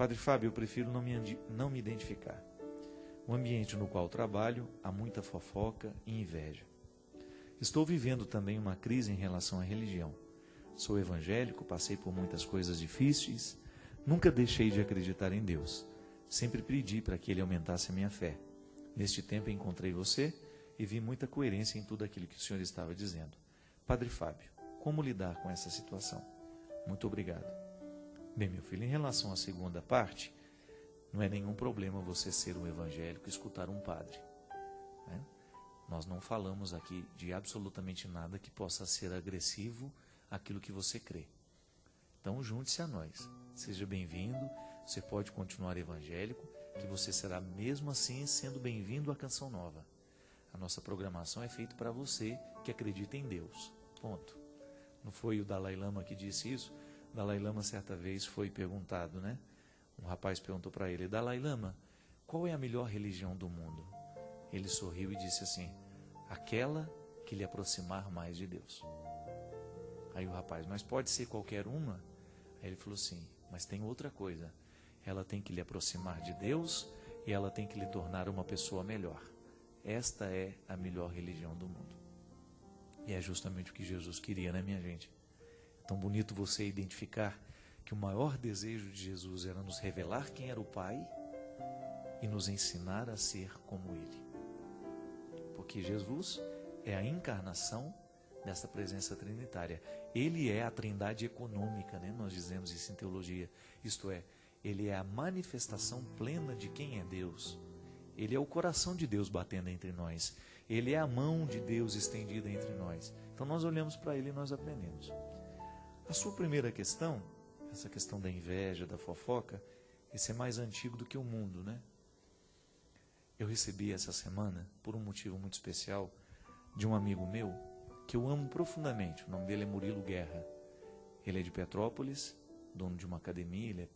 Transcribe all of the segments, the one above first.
Padre Fábio, eu prefiro não me identificar. O ambiente no qual trabalho há muita fofoca e inveja. Estou vivendo também uma crise em relação à religião. Sou evangélico, passei por muitas coisas difíceis, nunca deixei de acreditar em Deus. Sempre pedi para que Ele aumentasse a minha fé. Neste tempo encontrei você e vi muita coerência em tudo aquilo que o senhor estava dizendo. Padre Fábio, como lidar com essa situação? Muito obrigado. Bem, meu filho, em relação à segunda parte, não é nenhum problema você ser um evangélico e escutar um padre, né? Nós não falamos aqui de absolutamente nada que possa ser agressivo àquilo que você crê. Então, junte-se a nós. Seja bem-vindo. Você pode continuar evangélico, que você será mesmo assim sendo bem-vindo à Canção Nova. A nossa programação é feita para você que acredita em Deus. Ponto. Não foi o Dalai Lama que disse isso? O Dalai Lama certa vez foi perguntado, né? Um rapaz perguntou para ele: Dalai Lama, qual é a melhor religião do mundo? Ele sorriu e disse assim: aquela que lhe aproximar mais de Deus. Aí o rapaz: mas pode ser qualquer uma? Aí ele falou assim: mas tem outra coisa. Ela tem que lhe aproximar de Deus e ela tem que lhe tornar uma pessoa melhor. Esta é a melhor religião do mundo. E é justamente o que Jesus queria, né, minha gente? É tão bonito você identificar que o maior desejo de Jesus era nos revelar quem era o Pai e nos ensinar a ser como Ele. Porque Jesus é a encarnação dessa presença trinitária. Ele é a trindade econômica, né? Nós dizemos isso em teologia. Isto é, Ele é a manifestação plena de quem é Deus. Ele é o coração de Deus batendo entre nós. Ele é a mão de Deus estendida entre nós. Então nós olhamos para Ele e nós aprendemos. A sua primeira questão, essa questão da inveja, da fofoca, esse é mais antigo do que o mundo, né? Eu recebi essa semana, por um motivo muito especial, de um amigo meu, que eu amo profundamente. O nome dele é Murilo Guerra. Ele é de Petrópolis, dono de uma academia, ele é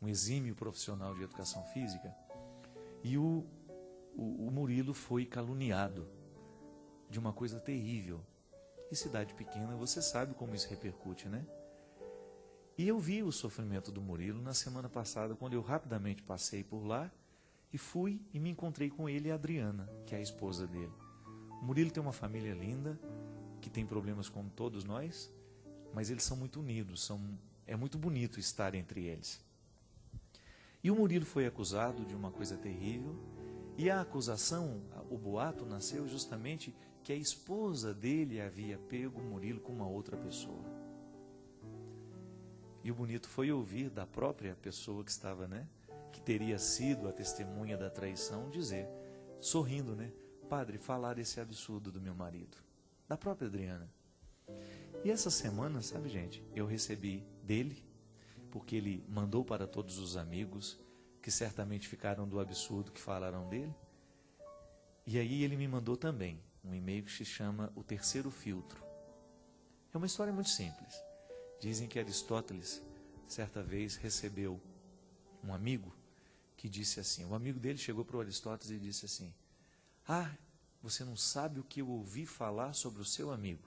um exímio profissional de educação física. E o Murilo foi caluniado de uma coisa terrível. E cidade pequena, você sabe como isso repercute, né? E eu vi o sofrimento do Murilo na semana passada, quando eu rapidamente passei por lá e fui e me encontrei com ele e a Adriana, que é a esposa dele. O Murilo tem uma família linda, que tem problemas como todos nós, mas eles são muito unidos, é muito bonito estar entre eles. E o Murilo foi acusado de uma coisa terrível, e a acusação, o boato nasceu justamente que a esposa dele havia pego o Murilo com uma outra pessoa. E o bonito foi ouvir da própria pessoa que estava, né, que teria sido a testemunha da traição, dizer, sorrindo, né, padre, falar esse absurdo do meu marido, da própria Adriana. E essa semana, sabe, gente, eu recebi dele, porque ele mandou para todos os amigos, que certamente ficaram do absurdo que falaram dele, e aí ele me mandou também um e-mail que se chama O Terceiro Filtro. É uma história muito simples. Dizem que Aristóteles, certa vez, recebeu um amigo que disse assim, o amigo dele chegou para o Aristóteles e disse assim, ah, você não sabe o que eu ouvi falar sobre o seu amigo.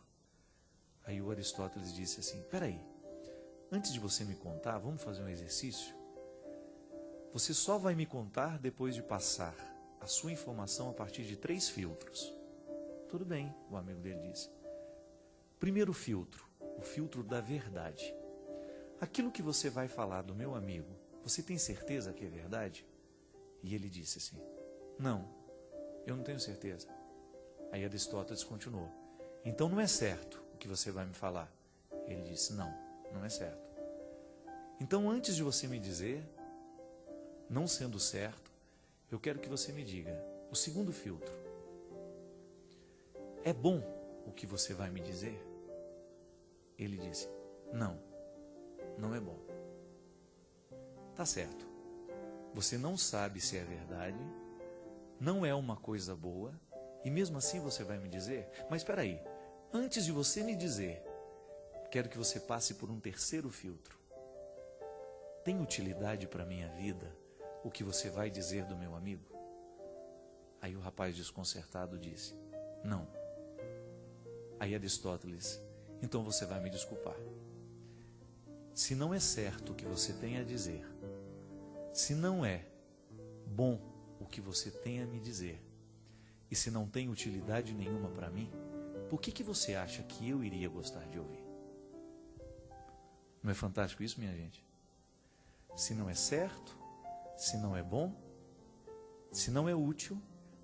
Aí o Aristóteles disse assim, peraí, antes de você me contar, vamos fazer um exercício? Você só vai me contar depois de passar a sua informação a partir de 3 filtros. Tudo bem, o amigo dele disse. Primeiro filtro, o filtro da verdade. Aquilo que você vai falar do meu amigo, você tem certeza que é verdade? E ele disse assim, não, eu não tenho certeza. Aí Aristóteles continuou, então não é certo o que você vai me falar. Ele disse, não, não é certo. Então antes de você me dizer, não sendo certo, eu quero que você me diga, o segundo filtro, é bom o que você vai me dizer? Ele disse, não, não é bom. Tá certo, você não sabe se é verdade, não é uma coisa boa, e mesmo assim você vai me dizer? Mas espera aí, antes de você me dizer, quero que você passe por um terceiro filtro. Tem utilidade para a minha vida o que você vai dizer do meu amigo? Aí o rapaz desconcertado disse, não. Aí Aristóteles, então você vai me desculpar. se não é certo o que você tem a dizer, se não é bom o que você tem a me dizer, e se não tem utilidade nenhuma para mim, por que você acha que eu iria gostar de ouvir? Não é fantástico isso, minha gente? Se não é certo, se não é bom, se não é útil,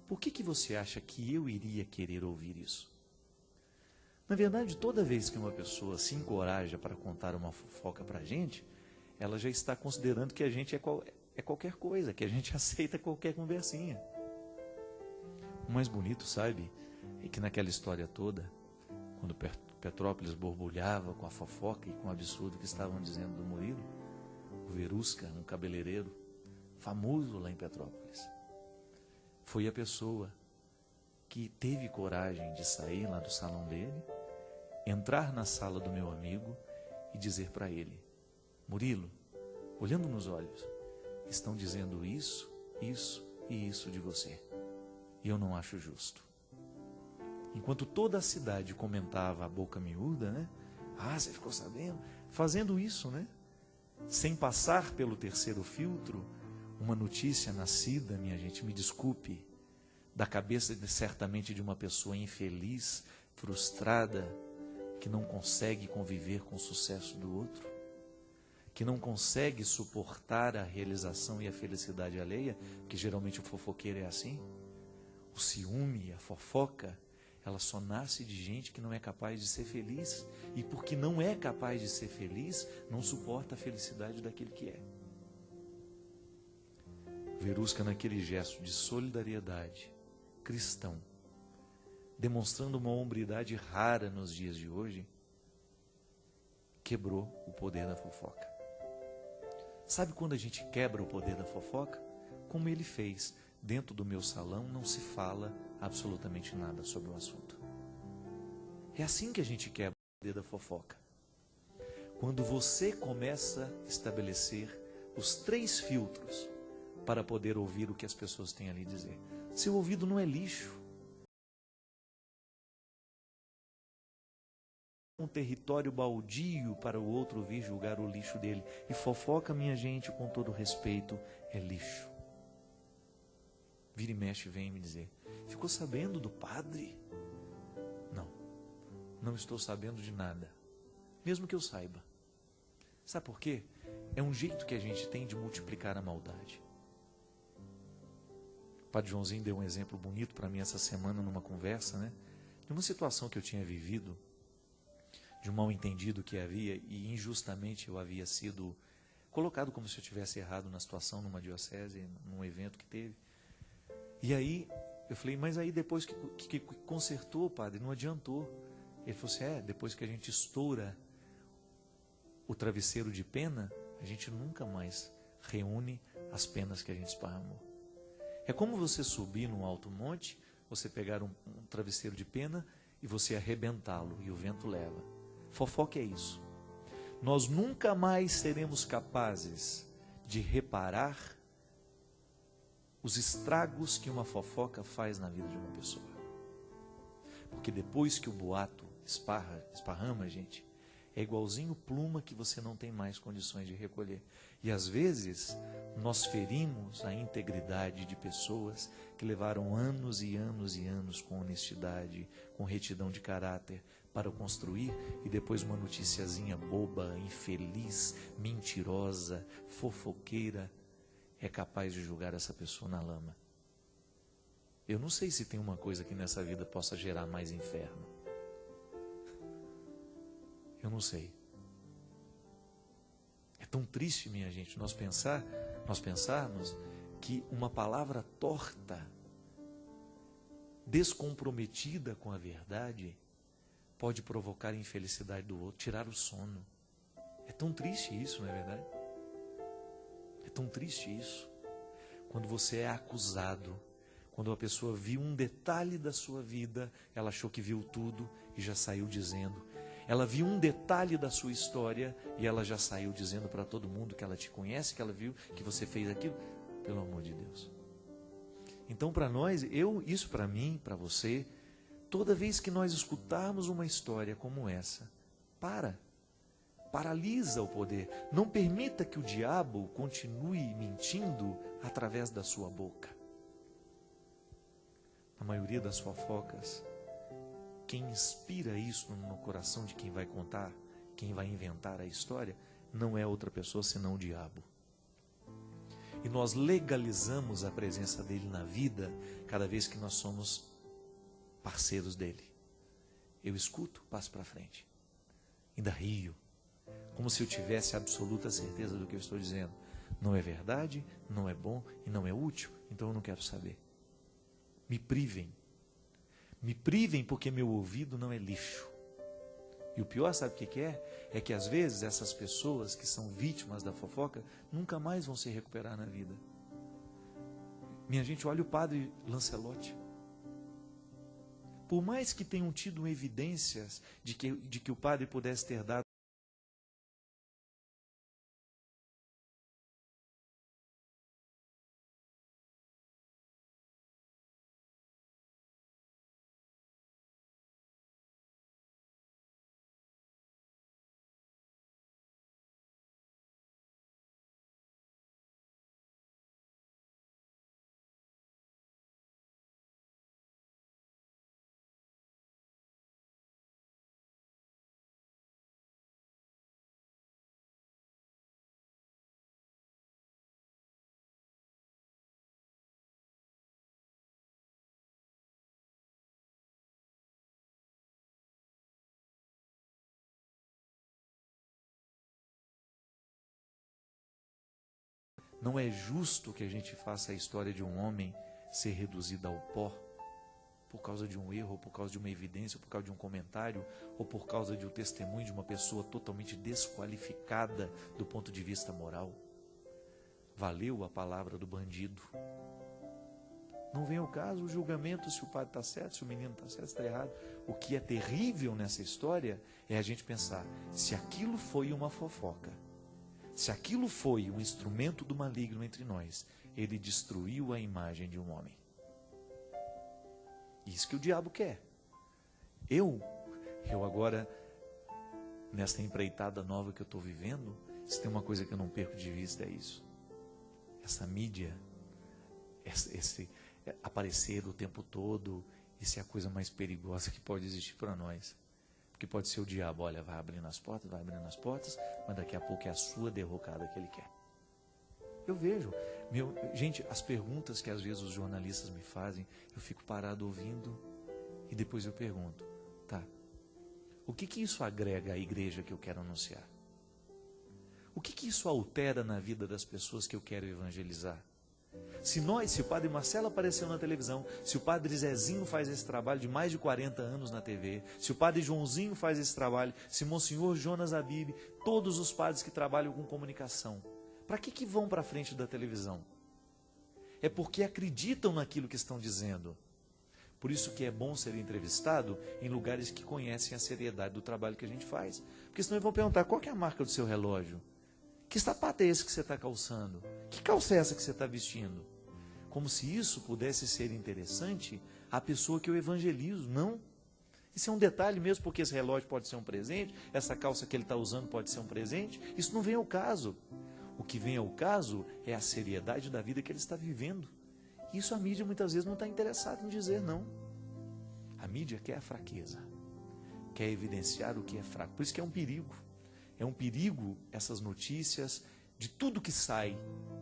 por que você acha que eu iria querer ouvir isso? Na verdade, toda vez que uma pessoa se encoraja para contar uma fofoca para a gente, ela já está considerando que a gente é qualquer coisa, que a gente aceita qualquer conversinha. O mais bonito, sabe, é que naquela história toda, quando Petrópolis borbulhava com a fofoca e com o absurdo que estavam dizendo do Murilo, o Verusca, um cabeleireiro famoso lá em Petrópolis, foi a pessoa que teve coragem de sair lá do salão dele, entrar na sala do meu amigo e dizer para ele: Murilo, olhando nos olhos, estão dizendo isso, isso e isso de você. E eu não acho justo. Enquanto toda a cidade comentava a boca miúda, né? Ah, você ficou sabendo? Fazendo isso, né? Sem passar pelo terceiro filtro, uma notícia nascida, minha gente, me desculpe, da cabeça certamente de uma pessoa infeliz, frustrada, que não consegue conviver com o sucesso do outro, que não consegue suportar a realização e a felicidade alheia, que geralmente o fofoqueiro é assim. O ciúme, a fofoca, ela só nasce de gente que não é capaz de ser feliz. E porque não é capaz de ser feliz, não suporta a felicidade daquele que é. Verusca, naquele gesto de solidariedade cristão, demonstrando uma hombridade rara nos dias de hoje, quebrou o poder da fofoca. Sabe quando a gente quebra o poder da fofoca? Como ele fez. Dentro do meu salão não se fala absolutamente nada sobre o assunto. É assim que a gente quebra o poder da fofoca. Quando você começa a estabelecer os 3 filtros para poder ouvir o que as pessoas têm ali a dizer. Seu ouvido não é lixo. Um território baldio para o outro vir julgar o lixo dele. E fofoca, minha gente, com todo respeito, é lixo. Vira e mexe vem me dizer: ficou sabendo do padre? Não estou sabendo de nada, mesmo que eu saiba. Sabe por quê? É um jeito que a gente tem de multiplicar a maldade. O Padre Joãozinho deu um exemplo bonito para mim essa semana numa conversa, né? De uma situação que eu tinha vivido, de um mal entendido que havia, e injustamente eu havia sido colocado como se eu tivesse errado na situação, numa diocese, num evento que teve. E aí, eu falei, mas aí depois que consertou, padre, não adiantou. Ele falou assim, depois que a gente estoura o travesseiro de pena, a gente nunca mais reúne as penas que a gente esparramou. É como você subir num alto monte, você pegar um travesseiro de pena e você arrebentá-lo, e o vento leva. Fofoca é isso. Nós nunca mais seremos capazes de reparar os estragos que uma fofoca faz na vida de uma pessoa. Porque depois que o boato esparrama, gente, é igualzinho pluma que você não tem mais condições de recolher. E às vezes, nós ferimos a integridade de pessoas que levaram anos e anos e anos com honestidade, com retidão de caráter, para construir, e depois uma noticiazinha boba, infeliz, mentirosa, fofoqueira, é capaz de julgar essa pessoa na lama. Eu não sei se tem uma coisa que nessa vida possa gerar mais inferno. Eu não sei. É tão triste, minha gente, nós pensarmos que uma palavra torta, descomprometida com a verdade, pode provocar a infelicidade do outro, tirar o sono. É tão triste isso, não é verdade? É tão triste isso. Quando você é acusado, quando a pessoa viu um detalhe da sua vida, ela achou que viu tudo e já saiu dizendo. Ela viu um detalhe da sua história e ela já saiu dizendo para todo mundo que ela te conhece, que ela viu que você fez aquilo. Pelo amor de Deus. Então, para nós, isso para mim, para você, toda vez que nós escutarmos uma história como essa, para paralisa o poder. Não permita que o diabo continue mentindo através da sua boca. Na maioria das fofocas, quem inspira isso no coração de quem vai contar, quem vai inventar a história, não é outra pessoa senão o diabo. E nós legalizamos a presença dele na vida cada vez que nós somos parceiros dele. Eu escuto, passo para frente. Ainda rio, como se eu tivesse absoluta certeza do que eu estou dizendo. Não é verdade, não é bom e não é útil, então eu não quero saber. Me privem. Me privem porque meu ouvido não é lixo. E o pior, sabe o que é? É que às vezes essas pessoas que são vítimas da fofoca nunca mais vão se recuperar na vida. Minha gente, olha o padre Lancelotti. Por mais que tenham tido evidências de que o padre pudesse ter dado não é justo que a gente faça a história de um homem ser reduzida ao pó por causa de um erro, ou por causa de uma evidência, ou por causa de um comentário, ou por causa de um testemunho de uma pessoa totalmente desqualificada do ponto de vista moral. Valeu a palavra do bandido. Não vem ao caso o julgamento se o padre está certo, se o menino está certo, se está errado. O que é terrível nessa história é a gente pensar, se aquilo foi uma fofoca, se aquilo foi um instrumento do maligno entre nós, ele destruiu a imagem de um homem. Isso que o diabo quer. Eu agora, nessa empreitada nova que eu estou vivendo, se tem uma coisa que eu não perco de vista é isso. Essa mídia, esse aparecer o tempo todo, isso é a coisa mais perigosa que pode existir para nós. Porque pode ser o diabo, olha, vai abrindo as portas, mas daqui a pouco é a sua derrocada que ele quer. Eu vejo, gente, as perguntas que às vezes os jornalistas me fazem, eu fico parado ouvindo e depois eu pergunto, tá, o que isso agrega à igreja que eu quero anunciar? O que isso altera na vida das pessoas que eu quero evangelizar? Se o padre Marcelo apareceu na televisão, se o padre Zezinho faz esse trabalho de mais de 40 anos na TV, se o padre Joãozinho faz esse trabalho, se Monsenhor Jonas Abib, todos os padres que trabalham com comunicação, para que vão para a frente da televisão? É porque acreditam naquilo que estão dizendo. Por isso que é bom ser entrevistado em lugares que conhecem a seriedade do trabalho que a gente faz. Porque senão eles vão perguntar, qual que é a marca do seu relógio? Que sapato é esse que você está calçando? Que calça é essa que você está vestindo? Como se isso pudesse ser interessante à pessoa que eu evangelizo. Não. Isso é um detalhe mesmo, porque esse relógio pode ser um presente, essa calça que ele está usando pode ser um presente. Isso não vem ao caso. O que vem ao caso é a seriedade da vida que ele está vivendo. Isso a mídia muitas vezes não está interessada em dizer, não. A mídia quer a fraqueza, quer evidenciar o que é fraco. Por isso que é um perigo. É um perigo essas notícias de tudo que sai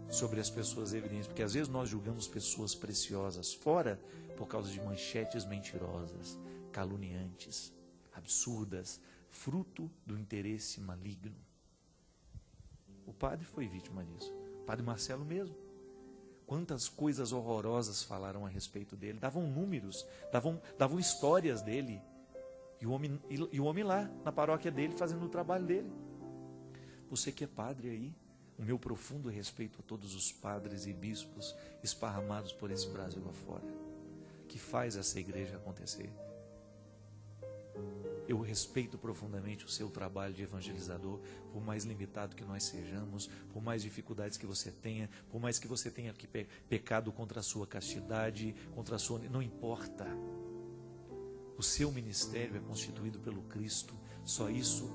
sobre as pessoas evidentes, porque às vezes nós julgamos pessoas preciosas fora por causa de manchetes mentirosas, caluniantes, absurdas, fruto do interesse maligno. O padre foi vítima disso. O padre Marcelo mesmo. Quantas coisas horrorosas falaram a respeito dele. Davam números, davam histórias dele. E o homem lá, na paróquia dele, fazendo o trabalho dele. Você que é padre aí, o meu profundo respeito a todos os padres e bispos esparramados por esse Brasil afora, que faz essa igreja acontecer. Eu respeito profundamente o seu trabalho de evangelizador, por mais limitado que nós sejamos, por mais dificuldades que você tenha, por mais que você tenha pecado contra a sua castidade, contra a sua... Não importa. O seu ministério é constituído pelo Cristo. Só isso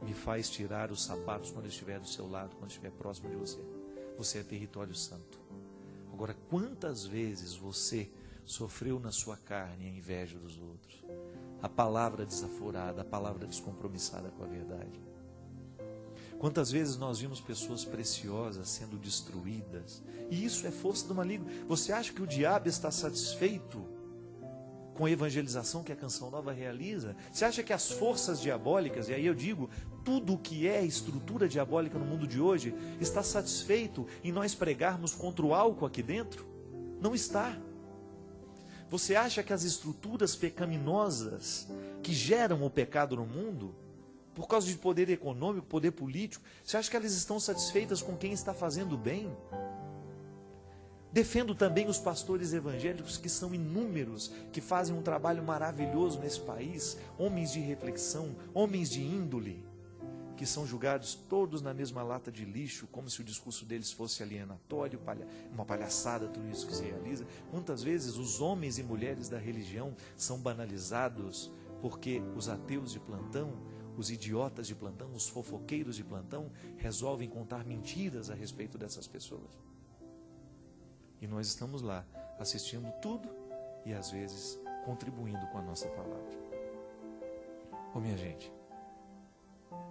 me faz tirar os sapatos quando eu estiver do seu lado, quando estiver próximo de você. Você é território santo. Agora, quantas vezes você sofreu na sua carne a inveja dos outros? A palavra desaforada, a palavra descompromissada com a verdade. Quantas vezes nós vimos pessoas preciosas sendo destruídas? E isso é força do maligno. Você acha que o diabo está satisfeito com a evangelização que a Canção Nova realiza? Você acha que as forças diabólicas, e aí eu digo, tudo o que é estrutura diabólica no mundo de hoje, está satisfeito em nós pregarmos contra o álcool aqui dentro? Não está. Você acha que as estruturas pecaminosas que geram o pecado no mundo, por causa de poder econômico, poder político, você acha que elas estão satisfeitas com quem está fazendo bem? Defendo também os pastores evangélicos, que são inúmeros, que fazem um trabalho maravilhoso nesse país, homens de reflexão, homens de índole, que são julgados todos na mesma lata de lixo, como se o discurso deles fosse alienatório, uma palhaçada, tudo isso que se realiza. Quantas vezes os homens e mulheres da religião são banalizados, porque os ateus de plantão, os idiotas de plantão, os fofoqueiros de plantão, resolvem contar mentiras a respeito dessas pessoas. E nós estamos lá, assistindo tudo e às vezes contribuindo com a nossa palavra. Ô minha gente,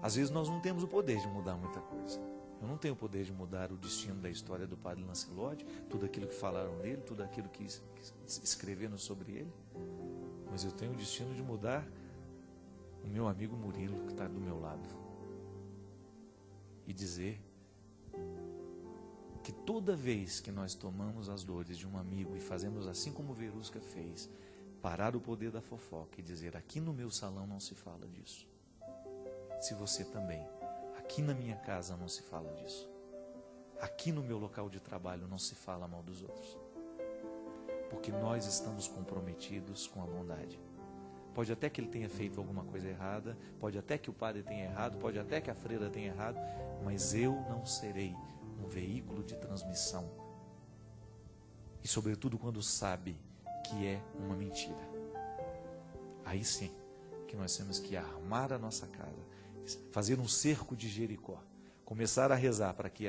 às vezes nós não temos o poder de mudar muita coisa. Eu não tenho o poder de mudar o destino da história do padre Lancelot, tudo aquilo que falaram dele, tudo aquilo que escreveram sobre ele. Mas eu tenho o destino de mudar o meu amigo Murilo, que está do meu lado. E dizer que toda vez que nós tomamos as dores de um amigo e fazemos assim como Verusca fez, parar o poder da fofoca e dizer: aqui no meu salão não se fala disso. Se você também, aqui na minha casa não se fala disso. Aqui no meu local de trabalho não se fala mal dos outros. Porque nós estamos comprometidos com a bondade. Pode até que ele tenha feito alguma coisa errada, pode até que o padre tenha errado, pode até que a freira tenha errado, mas eu não serei um veículo de transmissão. E sobretudo quando sabe que é uma mentira. Aí sim que nós temos que armar a nossa casa, fazer um cerco de Jericó, começar a rezar para que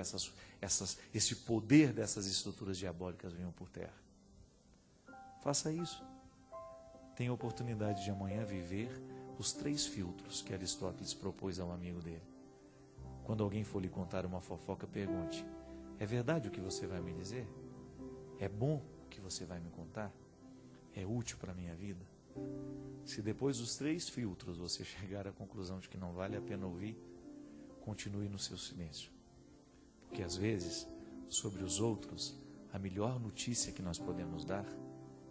esse poder dessas estruturas diabólicas venham por terra. Faça isso. Tenha a oportunidade de amanhã viver os 3 filtros que Aristóteles propôs ao amigo dele. Quando alguém for lhe contar uma fofoca, pergunte: é verdade o que você vai me dizer? É bom o que você vai me contar? É útil para a minha vida? Se depois dos 3 filtros você chegar à conclusão de que não vale a pena ouvir, continue no seu silêncio. Porque às vezes, sobre os outros, a melhor notícia que nós podemos dar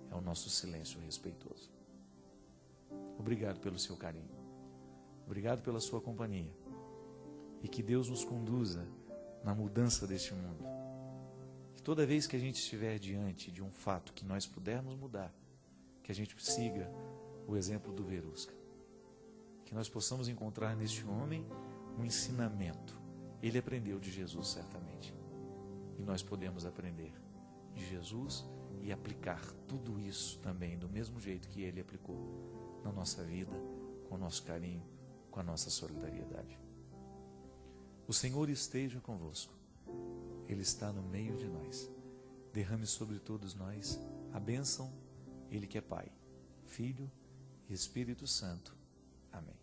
é o nosso silêncio respeitoso. Obrigado pelo seu carinho. Obrigado pela sua companhia. E que Deus nos conduza na mudança deste mundo. Que toda vez que a gente estiver diante de um fato que nós pudermos mudar, que a gente siga o exemplo do Verusca. Que nós possamos encontrar neste homem um ensinamento. Ele aprendeu de Jesus, certamente. E nós podemos aprender de Jesus e aplicar tudo isso também do mesmo jeito que ele aplicou na nossa vida, com o nosso carinho, com a nossa solidariedade. O Senhor esteja convosco. Ele está no meio de nós. Derrame sobre todos nós a bênção, Ele que é Pai, Filho e Espírito Santo. Amém.